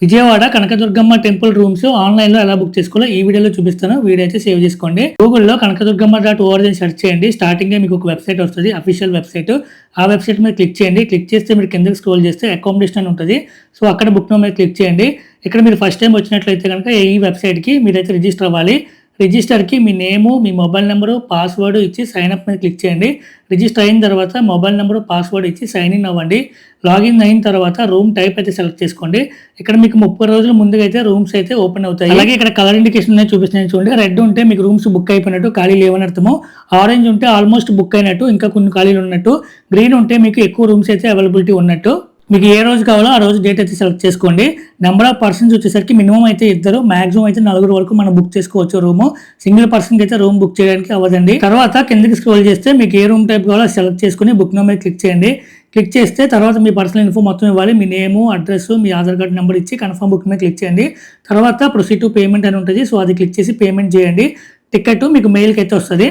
Vijayawada Kanakadurgamma temple rooms ఆన్‌లైన్‌లో ఎలా book చేసుకోవాలో ఈ వీడియోలో చూపిస్తాను. వీడియో అయితే సేవ్ చేసుకోండి. గూగుల్‌లో కనకదుర్గమ్మ.org అని సెర్చ్ చేయండి. స్టార్టింగే మీకు ఒక వెబ్‌సైట్ వస్తది. Official website. ఆ వెబ్‌సైట్ మీద క్లిక్ చేయండి. క్లిక్ చేస్తే మీరు కిందకి స్క్రోల్ చేస్తే అకామిడేషన్ అని ఉంటది. సో, అక్కడ బుక్ నౌ మీద క్లిక్ చేయండి. ఇక్కడ మీరు ఫస్ట్ టైమ్ వచ్చినట్లయితే గనుక ఈ వెబ్‌సైట్‌కి మీరైతే రిజిస్టర్ అవ్వాలి. రిజిస్టర్‌కి మీ నేము, మీ మొబైల్ నంబరు, పాస్‌వర్డ్ ఇచ్చి సైన్ అప్ మీద క్లిక్ చేయండి. రిజిస్టర్ అయిన తర్వాత మొబైల్ నంబరు, పాస్‌వర్డ్ ఇచ్చి సైన్ ఇన్ అవ్వండి. లాగిన్ అయిన తర్వాత రూమ్ టైప్ అయితే సెలెక్ట్ చేసుకోండి. ఇక్కడ మీకు 30 రోజుల ముందుగా అయితే రూమ్స్ అయితే ఓపెన్ అవుతాయి. అలాగే ఇక్కడ కలర్ ఇండికేషన్ అనేది చూపిస్తున్నాను చూడండి. రెడ్ ఉంటే మీకు రూమ్స్ బుక్ అయిపోయినట్టు, ఖాళీ లేవని అర్థము. ఆరెంజ్ ఉంటే ఆల్మోస్ట్ బుక్ అయినట్టు, ఇంకా కొన్ని ఖాళీలు ఉన్నట్టు. గ్రీన్ ఉంటే మీకు ఎక్కువ రూమ్స్ అయితే అవైలబిలిటీ ఉన్నట్టు. మీకు ఏ రోజు కావాలో ఆ రోజు డేట్ అయితే సెలెక్ట్ చేసుకోండి. నెంబర్ ఆఫ్ పర్సన్స్ వచ్చేసరికి మినిమం అయితే ఇద్దరు, మాక్సిమం అయితే నలుగురు వరకు మనం బుక్ చేసుకోవచ్చు రూమ్. సింగిల్ పర్సన్కి అయితే రూమ్ బుక్ చేయడానికి అవ్వదండి. తర్వాత కిందకి స్క్రోల్ చేస్తే మీకు ఏ రూమ్ టైప్ కావాలో సెలెక్ట్ చేసుకుని బుక్ నౌ మీద క్లిక్ చేయండి. క్లిక్ చేస్తే తర్వాత మీ పర్సనల్ ఇన్ఫో మొత్తం ఇవ్వాలి. మీ నేము, అడ్రస్, మీ ఆధార్ కార్డ్ నెంబర్ ఇచ్చి కన్ఫర్మ్ బుక్ మీద క్లిక్ చేయండి. తర్వాత ప్రొసీడ్ టు పేమెంట్ అని ఉంటుంది. సో, అది క్లిక్ చేసి పేమెంట్ చేయండి. టికెట్ మీకు మెయిల్కి అయితే వస్తుంది.